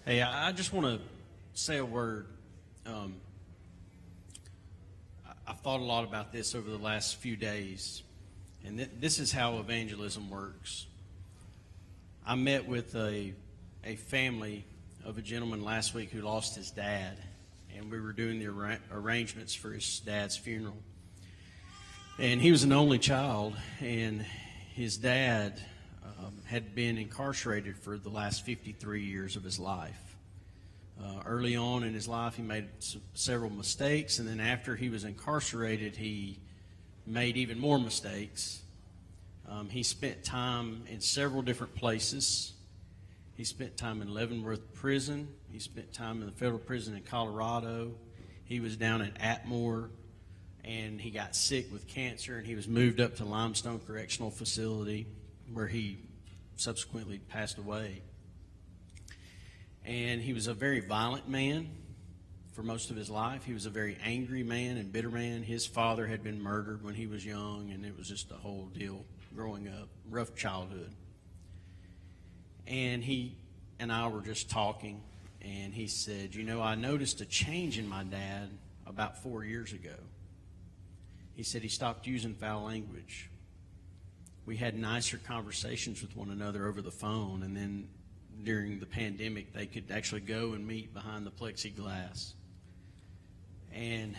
Hey, I just want to say a word. I've thought a lot about this over the last few days, and this is how evangelism works. I met with a family of a gentleman last week who lost his dad, and we were doing the arrangements for his dad's funeral. And he was an only child, and his dad had been incarcerated for the last 53 years of his life. Early on in his life, he made several mistakes, and then after he was incarcerated, he made even more mistakes. He spent time in several different places. He spent time in Leavenworth Prison. He spent time in the federal prison in Colorado. He was down in Atmore, and he got sick with cancer, and he was moved up to Limestone Correctional Facility, where he subsequently passed away. And he was a very violent man for most of his life. He was a very angry man and bitter man. His father had been murdered when he was young, and it was just a whole deal growing up, rough childhood. And he and I were just talking, and he said, you know, I noticed a change in my dad about 4 years ago. He said he stopped using foul language. We had nicer conversations with one another over the phone, and then during the pandemic, they could actually go and meet behind the plexiglass. And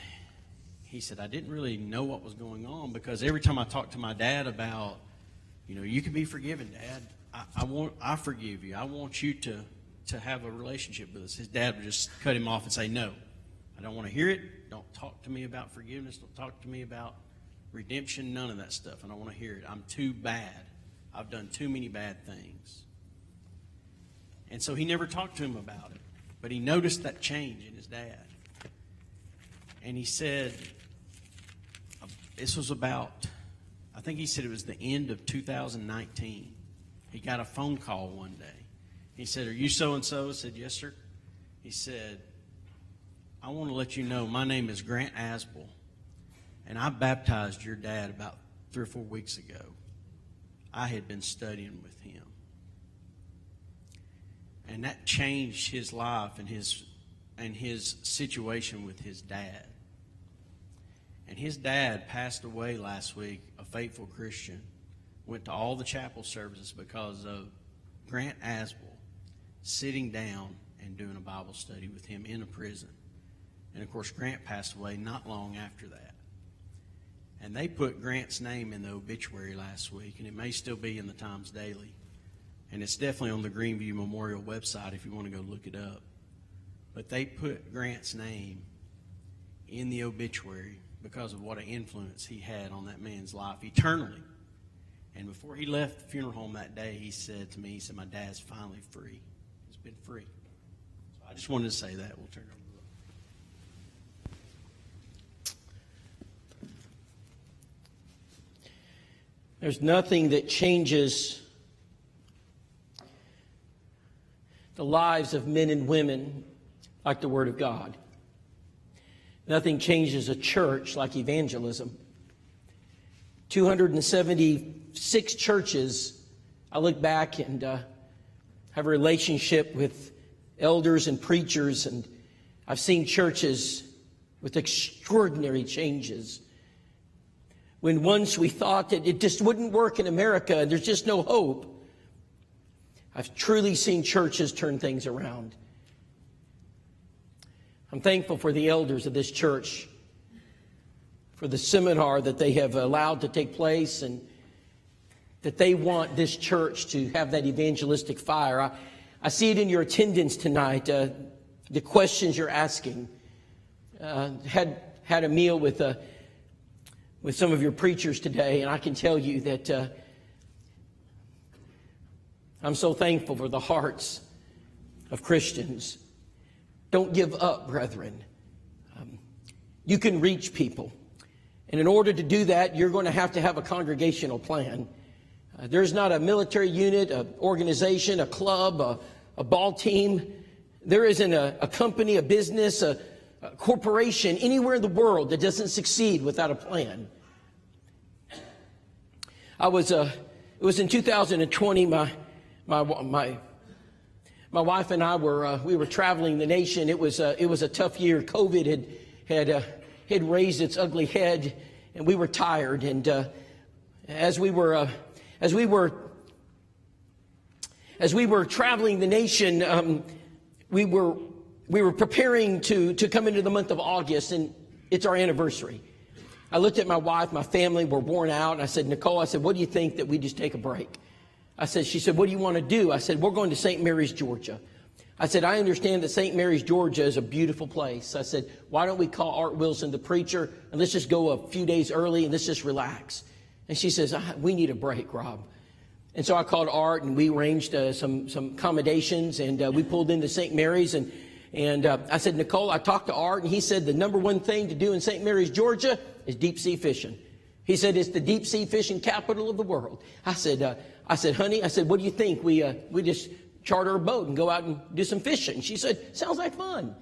he said, I didn't really know what was going on, because every time I talked to my dad about, you know, you can be forgiven, Dad. I forgive you. I want you to have a relationship with us. His dad would just cut him off and say, no, I don't want to hear it. Don't talk to me about forgiveness. Don't talk to me about redemption, none of that stuff. I don't want to hear it. I'm too bad. I've done too many bad things. And so he never talked to him about it. But he noticed that change in his dad. And he said, this was about, I think he said it was the end of 2019. He got a phone call one day. He said, are you so-and-so? I said, yes, sir. He said, I want to let you know my name is Grant Asbel, and I baptized your dad about 3 or 4 weeks ago. I had been studying with him. And that changed his life and his situation with his dad. And his dad passed away last week, a faithful Christian. Went to all the chapel services because of Grant Asbel sitting down and doing a Bible study with him in a prison. And of course, Grant passed away not long after that. And they put Grant's name in the obituary last week, and it may still be in the Times Daily. And it's definitely on the Greenview Memorial website if you want to go look it up. But they put Grant's name in the obituary because of what an influence he had on that man's life eternally. And before he left the funeral home that day, he said to me, he said, my dad's finally free. He's been free. So I just wanted to say that. We'll turn it over. There's nothing that changes the lives of men and women like the Word of God. Nothing changes a church like evangelism. 276 churches. I look back and have a relationship with elders and preachers, and I've seen churches with extraordinary changes. When once we thought that it just wouldn't work in America and there's just no hope, I've truly seen churches turn things around. I'm thankful for the elders of this church, for the seminar that they have allowed to take place, and that they want this church to have that evangelistic fire. I see it in your attendance tonight, the questions you're asking. Had a meal with some of your preachers today, and I can tell you that I'm so thankful for the hearts of Christians. Don't give up, brethren. You can reach people. And in order to do that, you're going to have a congregational plan. There's not a military unit, an organization, a club, a ball team. There isn't a company, a business, a corporation anywhere in the world that doesn't succeed without a plan. It was in 2020, my My wife and I were traveling the nation. It was a tough year. COVID had raised its ugly head, and we were tired. And as we were traveling the nation, we were preparing to come into the month of August, and it's our anniversary. I looked at my wife, my family were worn out, and I said, Nicole, I said, what do you think that we just take a break? She said, what do you want to do? I said, we're going to St. Mary's, Georgia. I said, I understand that St. Mary's, Georgia is a beautiful place. I said, why don't we call Art Wilson, the preacher, and let's just go a few days early and let's just relax. And she says, we need a break, Rob. And so I called Art, and we arranged some accommodations, and we pulled into St. Mary's, and I said, Nicole, I talked to Art, and he said the number one thing to do in St. Mary's, Georgia is deep sea fishing. He said it's the deep sea fishing capital of the world. I said, honey, what do you think? We just charter a boat and go out and do some fishing. She said, sounds like fun.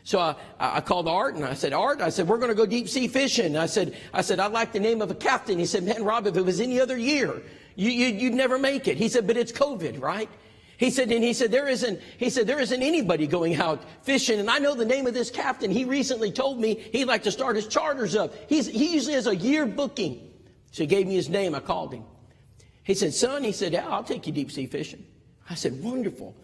So I called Art, and I said, Art, we're going to go deep sea fishing. I said, I like the name of a captain. He said, man, Rob, if it was any other year, you'd never make it. He said, but it's COVID, right? He said, there isn't anybody going out fishing. And I know the name of this captain. He recently told me he'd like to start his charters up. He usually has a year booking. So he gave me his name. I called him. He said, son, yeah, I'll take you deep sea fishing. I said, wonderful.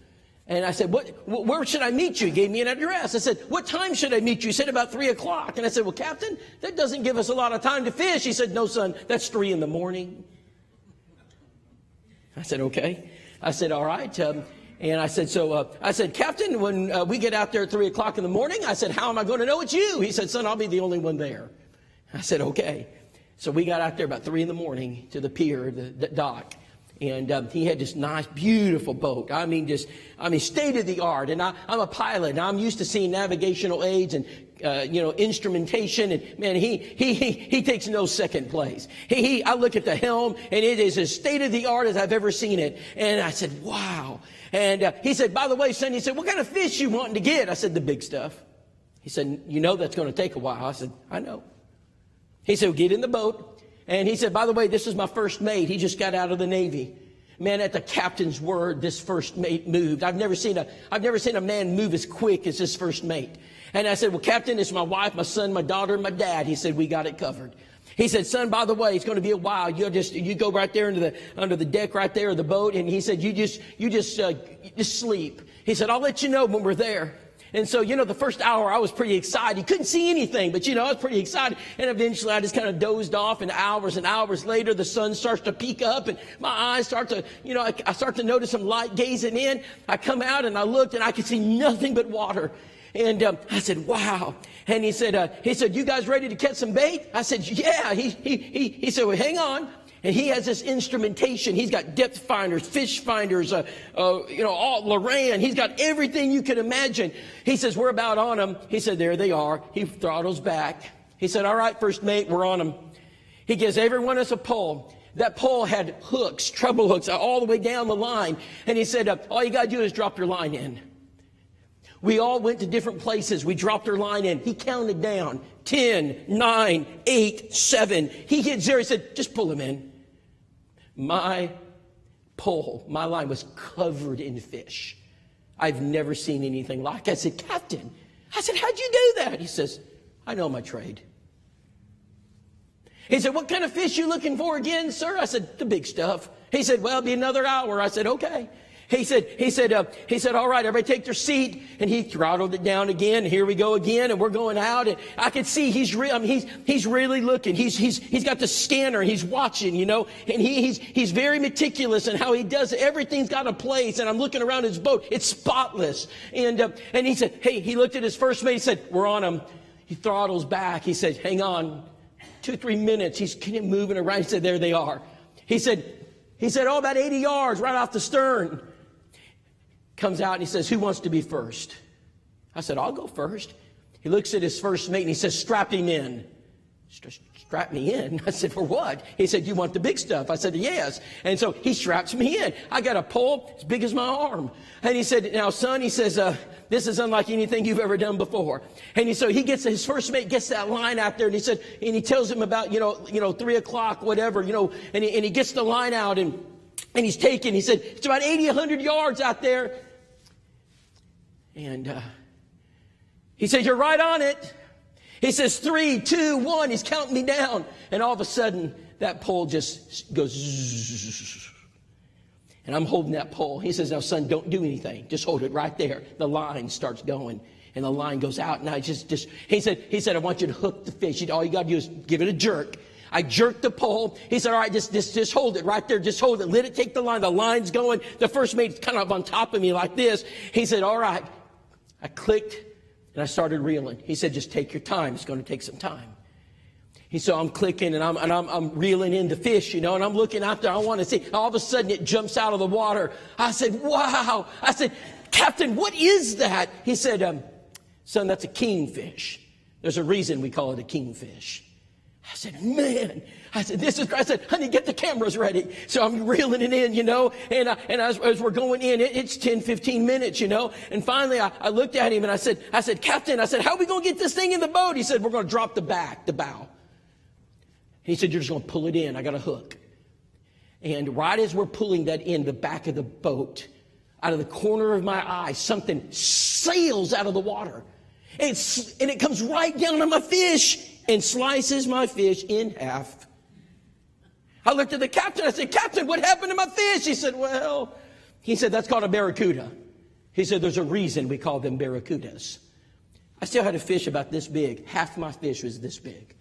And I said, where should I meet you? He gave me an address. I said, what time should I meet you? He said, about 3 o'clock. And I said, well, Captain, that doesn't give us a lot of time to fish. He said, no, son, that's 3 in the morning. I said, okay. I said, all right. And I said, Captain, when we get out there at 3 o'clock in the morning, I said, how am I going to know it's you? He said, son, I'll be the only one there. I said, okay. So we got out there about 3 in the morning to the pier, the dock. And he had this nice, beautiful boat. State of the art. And I'm a pilot, and I'm used to seeing navigational aids and instrumentation. And man, he takes no second place. I look at the helm, and it is as state of the art as I've ever seen it. And I said, wow. And he said, by the way, son, he said, what kind of fish you wanting to get? I said, the big stuff. He said, that's going to take a while. I said, I know. He said, well, get in the boat. And he said, by the way, this is my first mate. He just got out of the Navy. Man, at the captain's word, this first mate moved. I've never seen a man move as quick as this first mate. And I said, well, Captain, it's my wife, my son, my daughter, and my dad. He said, we got it covered. He said, son, by the way, it's going to be a while. You go right there under the deck right there of the boat. And he said, you just sleep. He said, I'll let you know when we're there. And so, the first hour I was pretty excited. He couldn't see anything, but I was pretty excited. And eventually I just kind of dozed off, and hours later the sun starts to peek up, and my eyes start to, I start to notice some light gazing in. I come out and I looked, and I could see nothing but water. And I said, wow. And he said, you guys ready to catch some bait? I said, yeah. He said, well, hang on. And he has this instrumentation. He's got depth finders, fish finders, all Loran. He's got everything you can imagine. He says, we're about on them. He said, there they are. He throttles back. He said, all right, first mate, we're on them. He gives every one of us a pole. That pole had hooks, treble hooks, all the way down the line. And he said, all you got to do is drop your line in. We all went to different places. We dropped our line in. He counted down 10, 9, 8, 7. He hit 0. He said, just pull him in. My line was covered in fish. I've never seen anything like it. I said, Captain, how'd you do that? He says, I know my trade. He said, what kind of fish you looking for again, sir? I said, the big stuff. He said, well, it'll be another hour. I said, okay. He said, all right, everybody take their seat. And he throttled it down again. Here we go again. And we're going out. And I could see he's really looking. He's got the scanner. He's watching, and he's very meticulous in how he does it. Everything's got a place. And I'm looking around his boat. It's spotless. And he said, hey, he looked at his first mate. He said, we're on him. He throttles back. He said, hang on 2-3 minutes. He's moving around. He said, there they are. He said, about 80 yards right off the stern. Comes out and he says, who wants to be first? I said, I'll go first. He looks at his first mate and he says, strap him in. Strap me in? I said, for what? He said, you want the big stuff? I said, yes. And so he straps me in. I got a pole as big as my arm. And he said, now son, he says, this is unlike anything you've ever done before. And so his first mate gets that line out there, and he said, and he tells him about, 3 o'clock, whatever, and he gets the line out and he's taking, he said, it's about 80, 100 yards out there. And he said, "You're right on it." He says, 3, 2, 1. He's counting me down. And all of a sudden, that pole just goes zzz. And I'm holding that pole. He says, "Now, son, don't do anything. Just hold it right there." The line starts going. And the line goes out. And I just he said, "I want you to hook the fish. All you got to do is give it a jerk." I jerked the pole. He said, "All right, just hold it right there. Just hold it. Let it take the line. The line's going." The first mate's kind of on top of me like this. He said, "All right." I clicked and I started reeling. He said, "Just take your time. It's going to take some time." He said, I'm clicking and I'm reeling in the fish, and I'm looking out there. I want to see. All of a sudden it jumps out of the water. I said, "Wow." I said, "Captain, what is that?" He said, "Son, that's a kingfish. There's a reason we call it a kingfish." I said, "Man," I said, "This is great." I said, "Honey, get the cameras ready." So I'm reeling it in, and as we're going in, it's 10, 15 minutes, and finally I looked at him and I said, "Captain," I said, "how are we going to get this thing in the boat?" He said, "We're going to drop the bow." He said, "You're just going to pull it in. I got a hook." And right as we're pulling that in the back of the boat, out of the corner of my eye, something sails out of the water. And it comes right down on my fish and slices my fish in half. I looked at the captain. I said, "Captain, what happened to my fish?" He said, he said, "That's called a barracuda." He said, "There's a reason we call them barracudas." I still had a fish about this big. Half my fish was this big.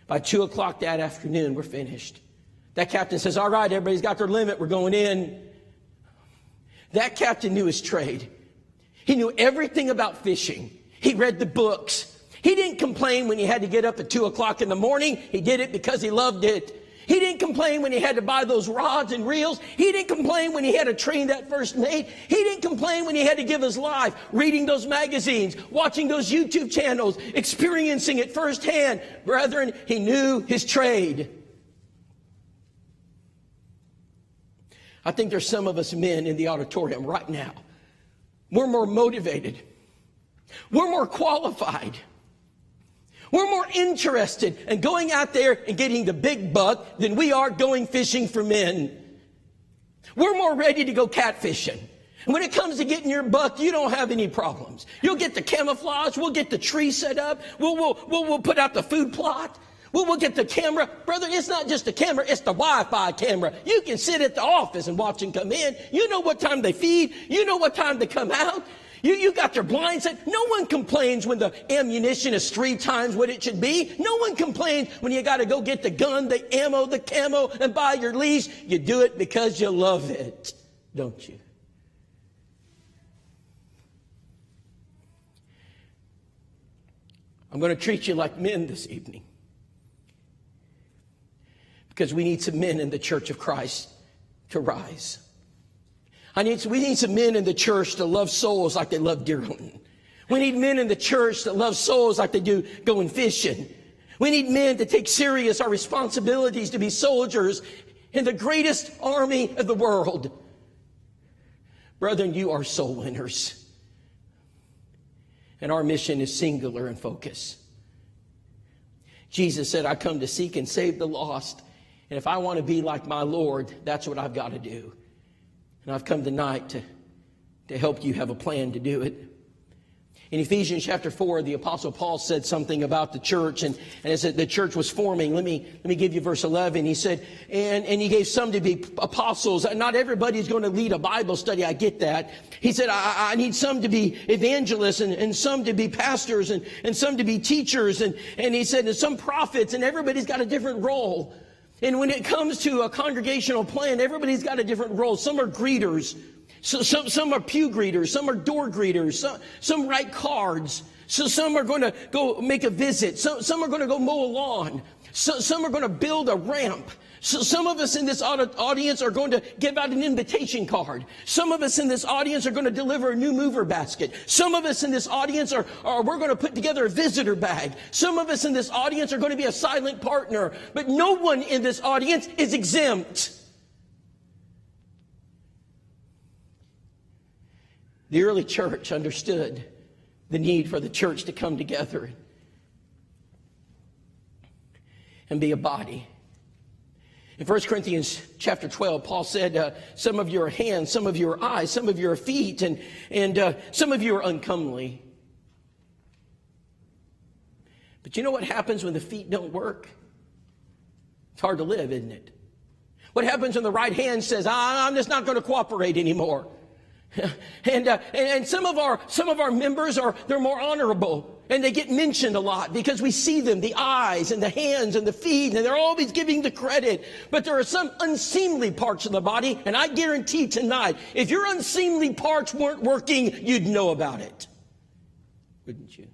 By 2 o'clock that afternoon, we're finished. That captain says, "All right, everybody's got their limit. We're going in." That captain knew his trade. He knew everything about fishing. He read the books. He didn't complain when he had to get up at 2 o'clock in the morning. He did it because he loved it. He didn't complain when he had to buy those rods and reels. He didn't complain when he had to train that first mate. He didn't complain when he had to give his life, reading those magazines, watching those YouTube channels, experiencing it firsthand. Brethren, he knew his trade. I think there's some of us men in the auditorium right now. We're more motivated. We're more qualified. We're more interested in going out there and getting the big buck than we are going fishing for men. We're more ready to go catfishing. And when it comes to getting your buck, you don't have any problems. You'll get the camouflage. We'll get the tree set up. We'll put out the food plot. We'll get the camera. Brother, it's not just the camera. It's the Wi-Fi camera. You can sit at the office and watch them come in. You know what time they feed. You know what time they come out. You got your blinds set. No one complains when the ammunition is 3 times what it should be. No one complains when you got to go get the gun, the ammo, the camo, and buy your leash. You do it because you love it, don't you? I'm going to treat you like men this evening, because we need some men in the church of Christ to rise. We need some men in the church to love souls like they love deer hunting. We need men in the church that love souls like they do going fishing. We need men to take serious our responsibilities to be soldiers in the greatest army of the world. Brethren, you are soul winners. And our mission is singular and focused. Jesus said, "I come to seek and save the lost." And if I want to be like my Lord, that's what I've got to do. And I've come tonight to help you have a plan to do it. In Ephesians chapter 4, the Apostle Paul said something about the church, and it said the church was forming. Let me give you verse 11. He said, and he gave some to be apostles. Not everybody's going to lead a Bible study. I get that. He said, I need some to be evangelists, and some to be pastors, and some to be teachers. And he said, and some prophets, and everybody's got a different role. And when it comes to a congregational plan, everybody's got a different role. Some are greeters. So some are pew greeters. Some are door greeters. Some write cards. So some are going to go make a visit. Some are going to go mow a lawn. Some are going to build a ramp. So some of us in this audience are going to give out an invitation card. Some of us in this audience are going to deliver a new mover basket. Some of us in this audience we're going to put together a visitor bag. Some of us in this audience are going to be a silent partner. But no one in this audience is exempt. The early church understood the need for the church to come together and be a body. In 1 Corinthians chapter 12, Paul said, some of you are hands, some of you are eyes, some of you are feet, and some of you are uncomely. But you know what happens when the feet don't work? It's hard to live, isn't it? What happens when the right hand says, I'm just not going to cooperate anymore? And some of our members they're more honorable, and they get mentioned a lot because we see them, the eyes and the hands and the feet, and they're always giving the credit. But there are some unseemly parts of the body, and I guarantee tonight, if your unseemly parts weren't working, you'd know about it. Wouldn't you?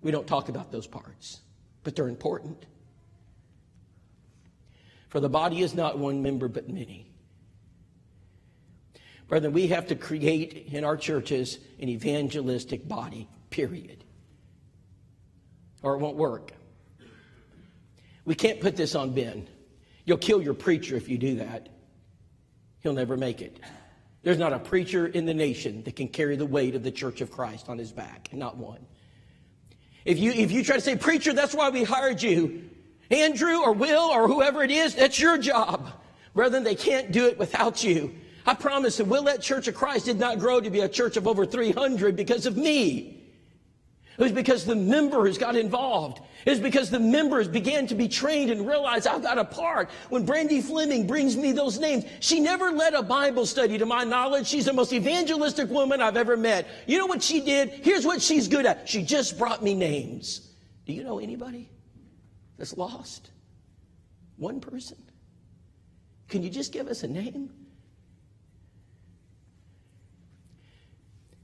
We don't talk about those parts, but they're important. For the body is not one member, but many. Brethren, we have to create in our churches an evangelistic body, period. Or it won't work. We can't put this on Ben. You'll kill your preacher if you do that. He'll never make it. There's not a preacher in the nation that can carry the weight of the Church of Christ on his back. Not one. If you try to say, preacher, that's why we hired you, Andrew or Will or whoever it is, that's your job. Brethren, they can't do it without you. I promise the Willette Church of Christ did not grow to be a church of over 300 because of me. It was because the members got involved. It was because the members began to be trained and realized I've got a part. When Brandy Fleming brings me those names, she never led a Bible study to my knowledge. She's the most evangelistic woman I've ever met. You know what she did? Here's what she's good at. She just brought me names. Do you know anybody that's lost? One person? Can you just give us a name?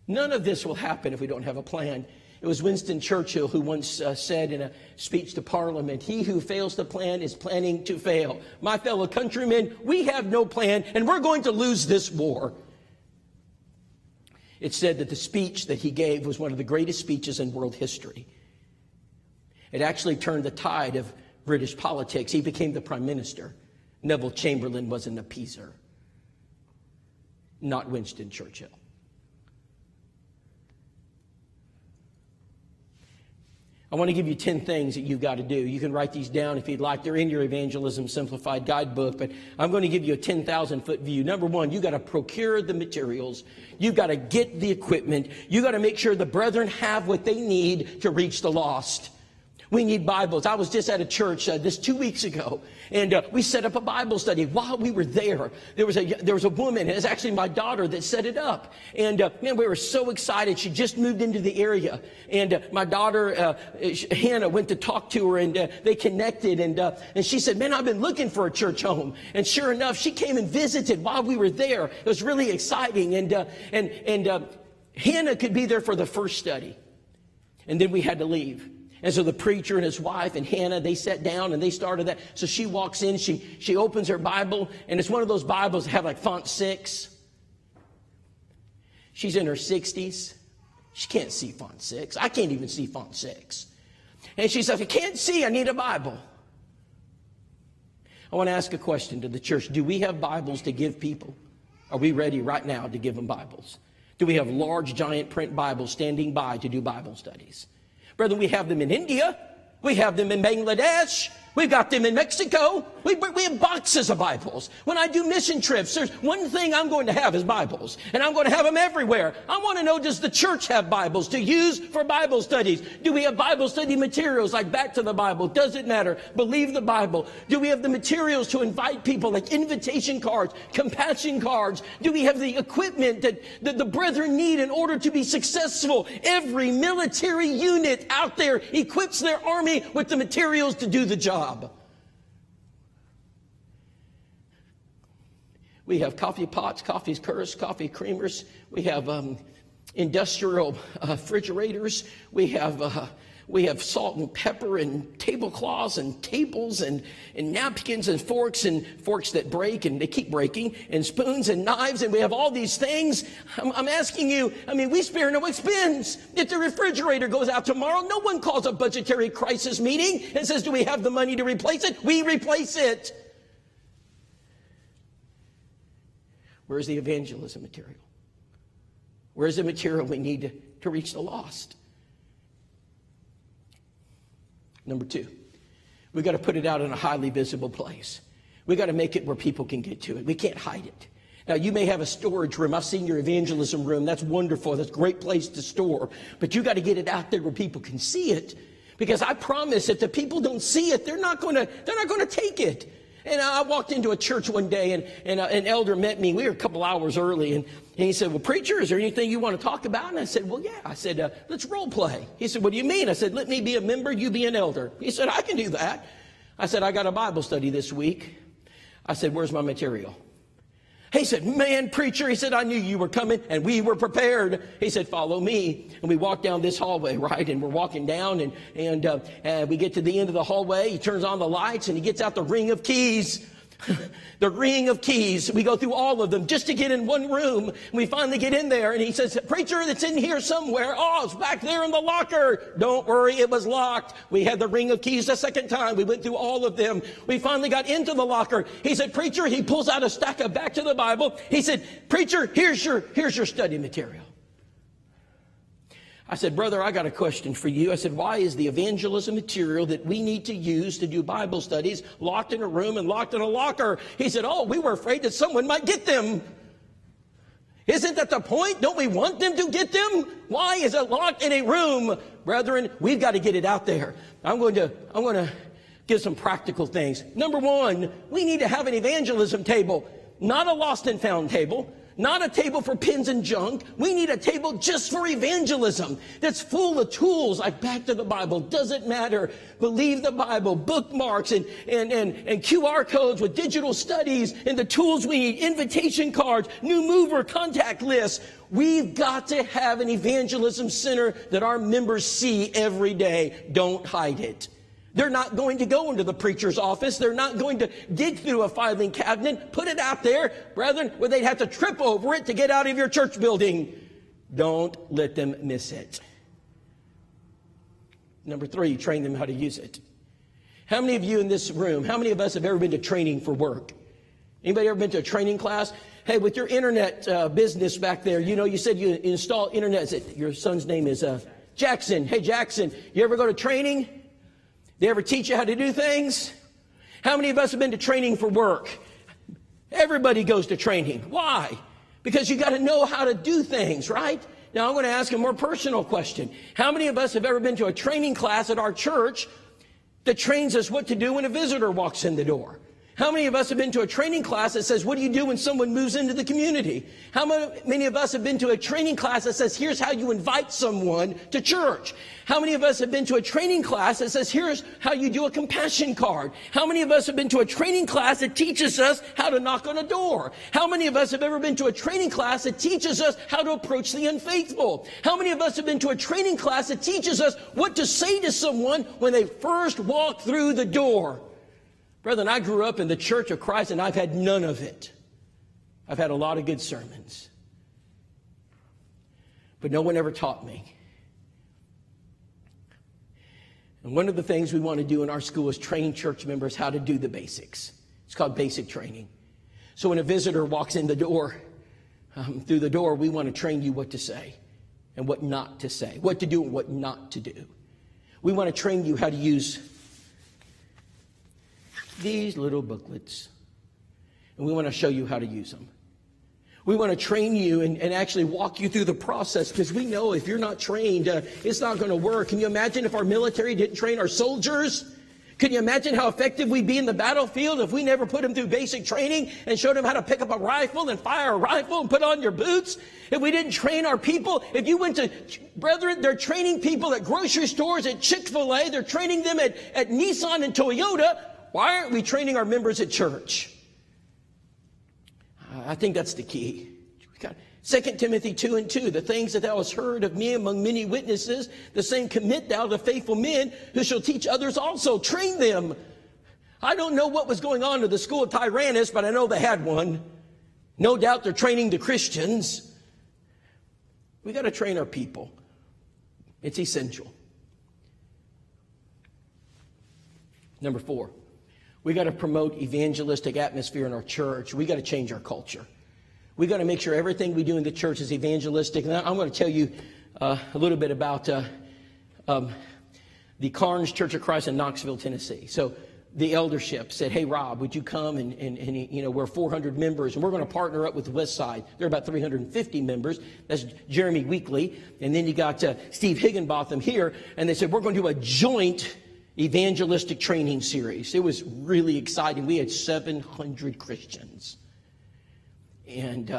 None of this will happen if we don't have a plan. It was Winston Churchill who once said in a speech to Parliament, he who fails to plan is planning to fail. My fellow countrymen, we have no plan, and we're going to lose this war. It's said that the speech that he gave was one of the greatest speeches in world history. It actually turned the tide of British politics. He became the prime minister. Neville Chamberlain was an appeaser, not Winston Churchill. I want to give you 10 things that you've got to do. You can write these down if you'd like. They're in your Evangelism Simplified guidebook, but I'm going to give you a 10,000-foot view. Number one, you've got to procure the materials. You've got to get the equipment. You've got to make sure the brethren have what they need to reach the lost. We need Bibles. I was just at a church this 2 weeks ago, and we set up a Bible study. While we were there, there was a woman, and it's actually my daughter that set it up. And man, we were so excited. She just moved into the area, and my daughter Hannah went to talk to her, and they connected. And she said, "Man, I've been looking for a church home." And sure enough, she came and visited while we were there. It was really exciting, and Hannah could be there for the first study, and then we had to leave. And so the preacher and his wife and Hannah, they sat down and they started that. So she walks in, she opens her Bible, and it's one of those Bibles that have like font 6. She's in her 60s. She can't see font 6. I can't even see font 6. And she says, "I can't see, I need a Bible." I want to ask a question to the church. Do we have Bibles to give people? Are we ready right now to give them Bibles? Do we have large, giant print Bibles standing by to do Bible studies? Brethren, we have them in India. We have them in Bangladesh. We've got them in Mexico. We have boxes of Bibles. When I do mission trips, there's one thing I'm going to have is Bibles. And I'm going to have them everywhere. I want to know, does the church have Bibles to use for Bible studies? Do we have Bible study materials like Back to the Bible? Does it matter? Believe the Bible. Do we have the materials to invite people like invitation cards, compassion cards? Do we have the equipment that the brethren need in order to be successful? Every military unit out there equips their army with the materials to do the job. We have coffee pots, coffee curds, coffee creamers. We have industrial refrigerators. We have salt and pepper and tablecloths and tables and napkins and forks that break and they keep breaking, and spoons and knives, and we have all these things. I'm asking you, we spare no expense. If the refrigerator goes out tomorrow, no one calls a budgetary crisis meeting and says, "Do we have the money to replace it?" We replace it. Where's the evangelism material? Where's the material we need to reach the lost? Number two, We got to put it out in a highly visible place. We got to make it where people can get to it. We can't hide it. Now, you may have a storage room. I've seen your evangelism room. That's wonderful. That's a great place to store. But you got to get it out there where people can see it. Because I promise, if the people don't see it, they're not going to take it. And I walked into a church one day, and an elder met me. We were a couple hours early, and he said, well, preacher, is there anything you want to talk about? And I said, well, yeah. I said, let's role play. He said, what do you mean? I said, let me be a member, you be an elder. He said, I can do that. I said, I got a Bible study this week. I said, where's my material? He said, man, preacher, he said, I knew you were coming, and we were prepared. He said, follow me. And we walked down this hallway, right? And we're walking down, and we get to the end of the hallway. He turns on the lights, and he gets out the ring of keys. The ring of keys. We go through all of them just to get in one room. We finally get in there, and he says, preacher, it's in here somewhere. Oh, it's back there in the locker. Don't worry, it was locked. We had the ring of keys the second time. We went through all of them. We finally got into the locker. He said, preacher, he pulls out a stack of Back to the Bible. He said, preacher, here's your study material. I said, brother, I got a question for you. I said, why is the evangelism material that we need to use to do Bible studies locked in a room and locked in a locker? He said, oh, we were afraid that someone might get them. Isn't that the point? Don't we want them to get them? Why is it locked in a room? Brethren, we've got to get it out there. I'm going to give some practical things. Number one, we need to have an evangelism table, not a lost and found table. Not a table for pins and junk. We need a table just for evangelism that's full of tools like Back to the Bible. Doesn't matter. Believe the Bible, bookmarks, and QR codes with digital studies, and the tools we need, invitation cards, new mover contact lists. We've got to have an evangelism center that our members see every day. Don't hide it. They're not going to go into the preacher's office. They're not going to dig through a filing cabinet, put it out there, brethren, where they'd have to trip over it to get out of your church building. Don't let them miss it. Number three, train them how to use it. How many of you in this room, how many of us have ever been to training for work? Anybody ever been to a training class? Hey, with your internet business back there, you said you install internet. Your son's name is Jackson. Hey, Jackson, you ever go to training? They ever teach you how to do things? How many of us have been to training for work? Everybody goes to training. Why? Because you got to know how to do things, right? Now I'm going to ask a more personal question. How many of us have ever been to a training class at our church that trains us what to do when a visitor walks in the door? How many of us have been to a training class that says, what do you do when someone moves into the community? How many of us have been to a training class that says, here's how you invite someone to church? How many of us have been to a training class that says, here's how you do a compassion card? How many of us have been to a training class that teaches us how to knock on a door? How many of us have ever been to a training class that teaches us how to approach the unfaithful? How many of us have been to a training class that teaches us what to say to someone when they first walk through the door? Brethren, I grew up in the Church of Christ, and I've had none of it. I've had a lot of good sermons. But no one ever taught me. And one of the things we want to do in our school is train church members how to do the basics. It's called basic training. So when a visitor walks in the door, through the door, we want to train you what to say and what not to say, what to do and what not to do. We want to train you how to use these little booklets, and we want to show you how to use them. We want to train you and actually walk you through the process, because we know if you're not trained, it's not going to work. Can you imagine if our military didn't train our soldiers? Can you imagine how effective we'd be in the battlefield if we never put them through basic training and showed them how to pick up a rifle and fire a rifle and put on your boots? If we didn't train our people, if you went to, brethren, they're training people at grocery stores, at Chick-fil-A, they're training them at Nissan and Toyota. Why aren't we training our members at church? I think that's the key. 2 Timothy 2:2, the things that thou hast heard of me among many witnesses, the same commit thou to faithful men who shall teach others also. Train them. I don't know what was going on to the school of Tyrannus, but I know they had one. No doubt they're training the Christians. We got to train our people. It's essential. Number 4. We got to promote evangelistic atmosphere in our church. We got to change our culture. We got to make sure everything we do in the church is evangelistic. And I'm going to tell you a little bit about the the Carnes Church of Christ in Knoxville, Tennessee. So the eldership said, hey, Rob, would you come? And we're 400 members, and we're going to partner up with Westside. There are about 350 members. That's Jeremy Weekly. And then you got Steve Higginbotham here. And they said, we're going to do a joint evangelistic training series. It was really exciting. We had 700 Christians. And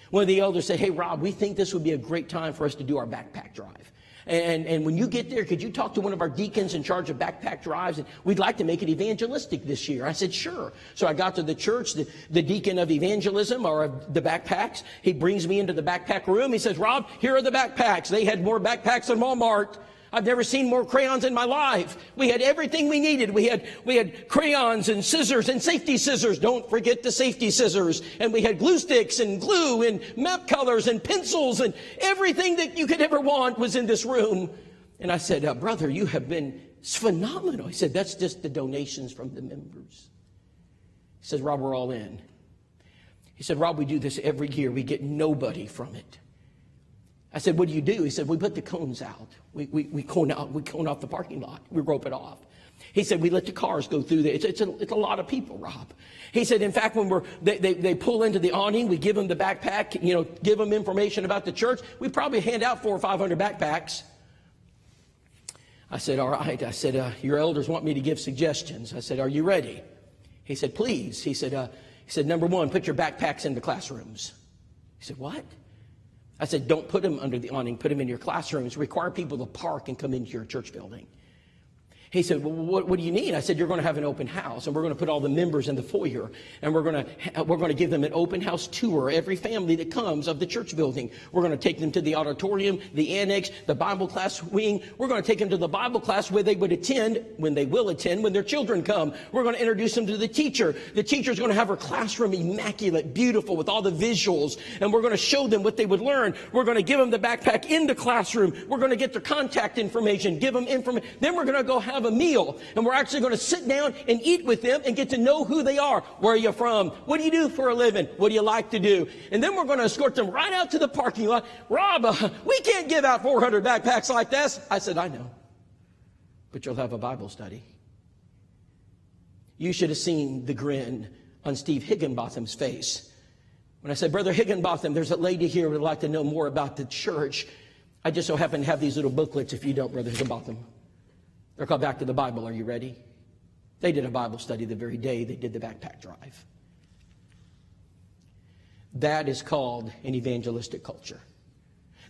one of the elders said, hey, Rob, we think this would be a great time for us to do our backpack drive. And when you get there, could you talk to one of our deacons in charge of backpack drives? And we'd like to make it evangelistic this year. I said, sure. So I got to the church, the deacon of evangelism or of the backpacks. He brings me into the backpack room. He says, Rob, here are the backpacks. They had more backpacks than Walmart. I've never seen more crayons in my life. We had everything we needed. We had crayons and scissors and safety scissors. Don't forget the safety scissors. And we had glue sticks and glue and map colors and pencils and everything that you could ever want was in this room. And I said, brother, you have been phenomenal. He said, that's just the donations from the members. He said, Rob, we're all in. He said, Rob, we do this every year. We get nobody from it. I said, what do you do? He said, we put the cones out. We cone off the parking lot. We rope it off. He said, we let the cars go through there. It's a lot of people, Rob. He said, in fact, when they pull into the awning, we give them the backpack, give them information about the church. We probably hand out 400 or 500 backpacks. I said, all right. I said, your elders want me to give suggestions. I said, are you ready? He said, please. He said, number one, put your backpacks in the classrooms. He said, what? I said, don't put them under the awning. Put them in your classrooms. Require people to park and come into your church building. He said, well, what do you need? I said, you're going to have an open house, and we're going to put all the members in the foyer, and we're going to give them an open house tour, every family that comes of the church building. We're going to take them to the auditorium, the annex, the Bible class wing. We're going to take them to the Bible class where they would attend, when they will attend, when their children come. We're going to introduce them to the teacher. The teacher's going to have her classroom immaculate, beautiful, with all the visuals, and we're going to show them what they would learn. We're going to give them the backpack in the classroom. We're going to get their contact information, give them information. Then we're going to go have a meal, and we're actually going to sit down and eat with them and get to know who they are. Where are you from? What do you do for a living? What do you like to do? And then we're going to escort them right out to the parking lot. Rob, we can't give out 400 backpacks like this. I said, I know, but you'll have a Bible study. You should have seen the grin on Steve Higginbotham's face when I said, Brother Higginbotham, there's a lady here who would like to know more about the church. I just so happen to have these little booklets. If you don't, Brother Higginbotham, they're called Back to the Bible. Are you ready? They did a Bible study the very day they did the backpack drive. That is called an evangelistic culture.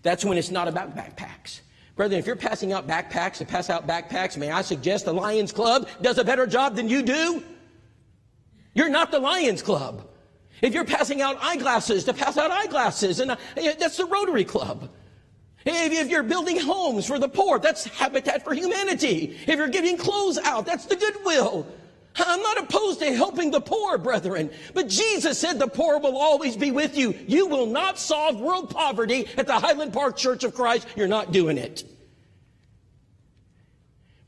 That's when it's not about backpacks. Brethren, if you're passing out backpacks to pass out backpacks, may I suggest the Lions Club does a better job than you do? You're not the Lions Club. If you're passing out eyeglasses to pass out eyeglasses, and that's the Rotary Club. If you're building homes for the poor, that's Habitat for Humanity. If you're giving clothes out, that's the Goodwill. I'm not opposed to helping the poor, brethren. But Jesus said the poor will always be with you. You will not solve world poverty at the Highland Park Church of Christ. You're not doing it.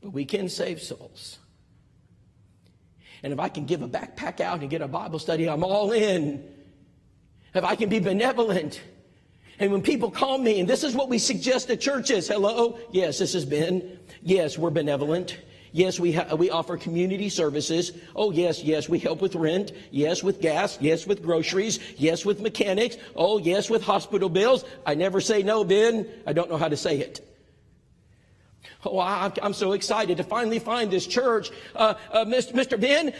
But we can save souls. And if I can give a backpack out and get a Bible study, I'm all in. If I can be benevolent. And when people call me, and this is what we suggest to churches. Hello? Yes, this has been. Yes, we're benevolent. Yes, we offer community services. Oh, yes, we help with rent. Yes, with gas. Yes, with groceries. Yes, with mechanics. Oh, yes, with hospital bills. I never say no, Ben. I don't know how to say it. Oh, I'm so excited to finally find this church. Mr. Ben,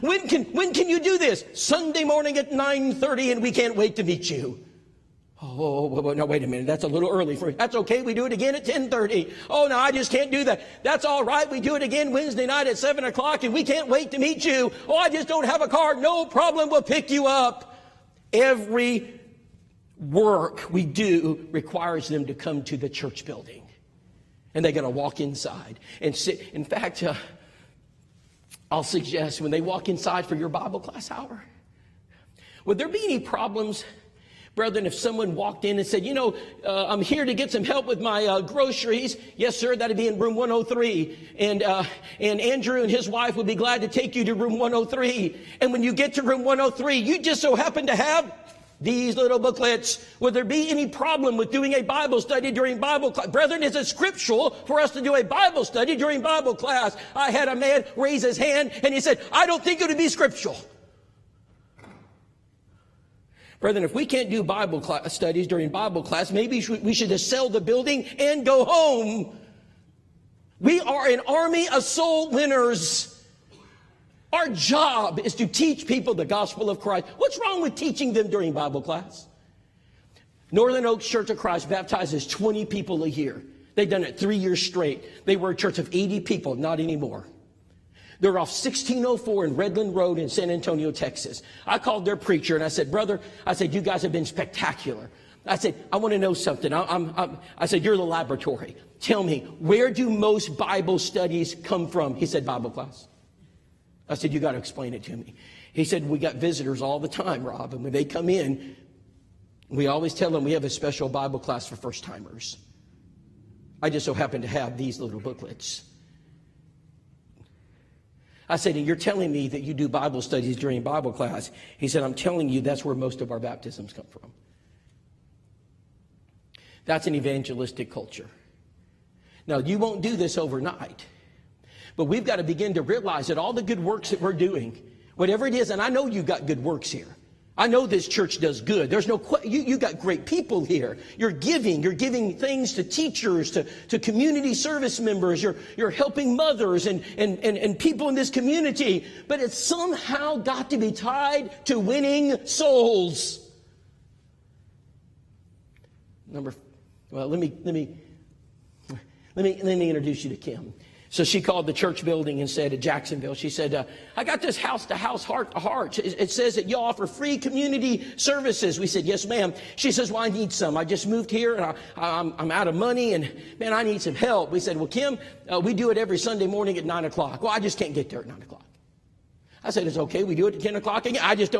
when can you do this? Sunday morning at 9:30, and we can't wait to meet you. Oh, no, wait a minute. That's a little early for you. That's okay. We do it again at 10:30. Oh, no, I just can't do that. That's all right. We do it again Wednesday night at 7 o'clock, and we can't wait to meet you. Oh, I just don't have a car. No problem. We'll pick you up. Every work we do requires them to come to the church building. And they got to walk inside and sit. In fact, I'll suggest when they walk inside for your Bible class hour, would there be any problems, brethren, if someone walked in and said, I'm here to get some help with my groceries? Yes, sir, that'd be in room 103. And Andrew and his wife would be glad to take you to room 103. And when you get to room 103, you just so happen to have These little booklets. Would there be any problem with doing a Bible study during Bible class? Brethren, is it scriptural for us to do a Bible study during Bible class? I had a man raise his hand and he said, I don't think it would be scriptural. Brethren, if we can't do Bible studies during Bible class, maybe we should just sell the building and go home. We are an army of soul winners. Our job is to teach people the gospel of Christ. What's wrong with teaching them during Bible class? Northern Oaks Church of Christ baptizes 20 people a year. They've done it 3 years straight. They were a church of 80 people, not anymore. They're off 1604 in Redland Road in San Antonio, Texas. I called their preacher and I said, brother, I said, you guys have been spectacular. I said, I want to know something. I said, you're the laboratory. Tell me, where do most Bible studies come from? He said, Bible class. I said, you got to explain it to me. He said, we got visitors all the time, Rob. And when they come in, we always tell them we have a special Bible class for first timers. I just so happen to have these little booklets. I said, and you're telling me that you do Bible studies during Bible class. He said, I'm telling you that's where most of our baptisms come from. That's an evangelistic culture. Now, you won't do this overnight, but we've got to begin to realize that all the good works that we're doing, whatever it is, and I know you got good works here. I know this church does good. There's no you got great people here. You're giving things to teachers, to community service members. You're helping mothers and people in this community. But it's somehow got to be tied to winning souls. Let me introduce you to Kim. So she called the church building and said, at Jacksonville, she said, I got this house-to-house, heart-to-heart. It says that you offer free community services. We said, yes, ma'am. She says, well, I need some. I just moved here and I'm out of money and, man, I need some help. We said, well, Kim, we do it every Sunday morning at 9 o'clock. Well, I just can't get there at 9 o'clock. I said, it's okay. We do it at 10 o'clock again. I just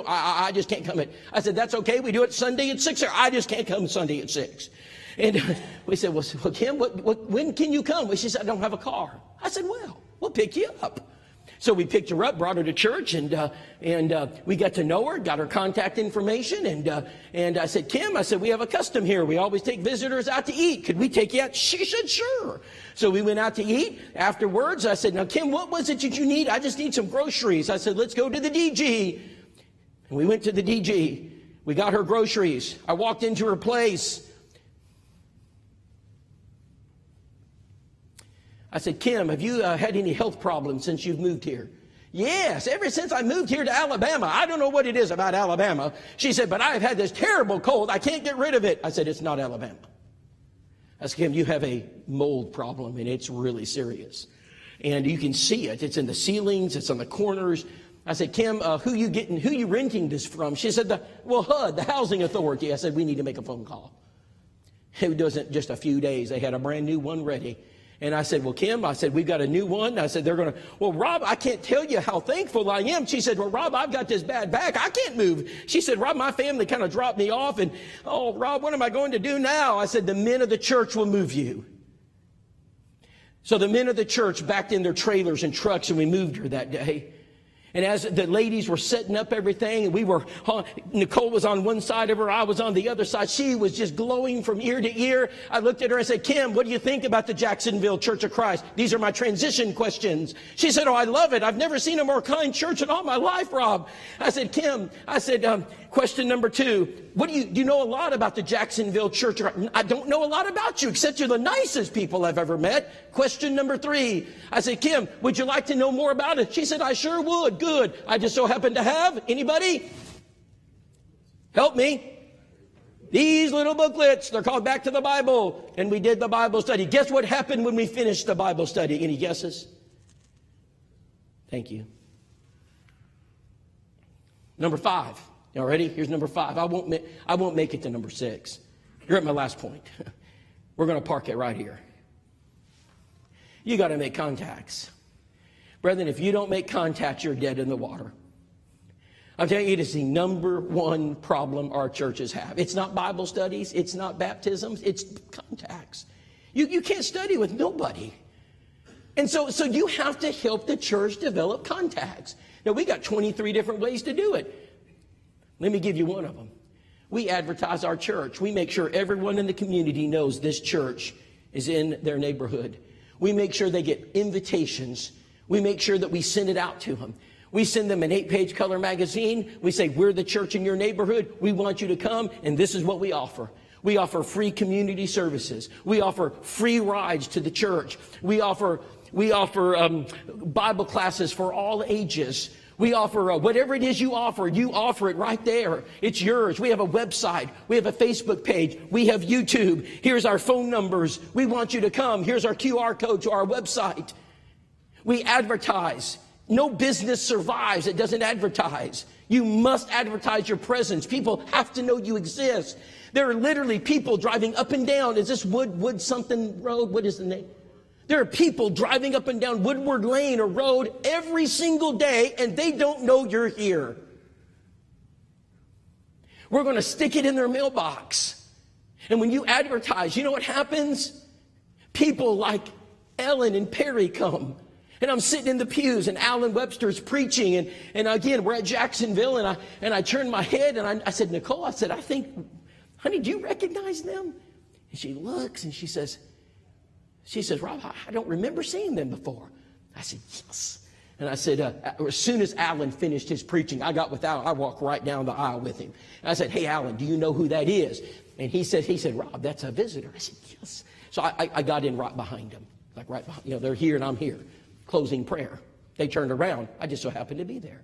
can't come at. I said, that's okay. We do it Sunday at 6. I just can't come Sunday at 6. And we said, well, Kim, when can you come? She said, I don't have a car. I said, well, we'll pick you up. So we picked her up, brought her to church, and we got to know her, got her contact information. And I said, Kim, I said, we have a custom here. We always take visitors out to eat. Could we take you out? She said, sure. So we went out to eat. Afterwards, I said, now, Kim, what was it that you need? I just need some groceries. I said, let's go to the DG. And we went to the DG. We got her groceries. I walked into her place. I said, Kim, have you had any health problems since you've moved here? Yes, ever since I moved here to Alabama. I don't know what it is about Alabama. She said, but I've had this terrible cold. I can't get rid of it. I said, it's not Alabama. I said, Kim, you have a mold problem, and it's really serious. And you can see it. It's in the ceilings. It's on the corners. I said, Kim, who you renting this from? She said, HUD, the Housing Authority. I said, we need to make a phone call. It wasn't just a few days. They had a brand new one ready. And I said, well, Kim, I said, we've got a new one. I said, well, Rob, I can't tell you how thankful I am. She said, well, Rob, I've got this bad back. I can't move. She said, Rob, my family kind of dropped me off. And, oh, Rob, what am I going to do now? I said, the men of the church will move you. So the men of the church backed in their trailers and trucks, and we moved her that day. And as the ladies were setting up everything, and Nicole was on one side of her, I was on the other side. She was just glowing from ear to ear. I looked at her and said, Kim, what do you think about the Jacksonville Church of Christ? These are my transition questions. She said, oh, I love it. I've never seen a more kind church in all my life, Rob. I said, Kim, question number 2. Do you know a lot about the Jacksonville Church? I don't know a lot about you, except you're the nicest people I've ever met. Question number 3. I said, Kim, would you like to know more about it? She said, I sure would. Good. I just so happen to have, anybody? Help me. These little booklets, they're called Back to the Bible. And we did the Bible study. Guess what happened when we finished the Bible study? Any guesses? Thank you. Number 5. Y'all ready? Here's number 5. I won't make it to number 6. You're at my last point. We're going to park it right here. You got to make contacts. Brethren, if you don't make contact, you're dead in the water. I'm telling you, it is the number 1 problem our churches have. It's not Bible studies. It's not baptisms. It's contacts. You can't study with nobody. And so you have to help the church develop contacts. Now, we got 23 different ways to do it. Let me give you one of them. We advertise our church. We make sure everyone in the community knows this church is in their neighborhood. We make sure they get invitations. We make sure that we send it out to them. We send them an 8-page color magazine. We say, we're the church in your neighborhood. We want you to come, and this is what we offer. We offer free community services. We offer free rides to the church. We offer Bible classes for all ages. We offer whatever it is you offer it right there. It's yours. We have a website. We have a Facebook page. We have YouTube. Here's our phone numbers. We want you to come. Here's our QR code to our website. We advertise. No business survives that doesn't advertise. You must advertise your presence. People have to know you exist. There are literally people driving up and down. Is this Wood something road? What is the name? There are people driving up and down Woodward Lane or road every single day, and they don't know you're here. We're going to stick it in their mailbox. And when you advertise, you know what happens? People like Ellen and Perry come. And I'm sitting in the pews, and Alan Webster's preaching. And again, we're at Jacksonville, and I turned my head, and I said, Nicole, I said, I think, honey, do you recognize them? And she looks, and she says, Rob, I don't remember seeing them before. I said, yes. And I said, as soon as Alan finished his preaching, I walked right down the aisle with him. And I said, hey, Alan, do you know who that is? And he said, Rob, that's a visitor. I said, yes. So I got in right behind him, like right behind, they're here and I'm here. Closing prayer. They turned around. I just so happened to be there.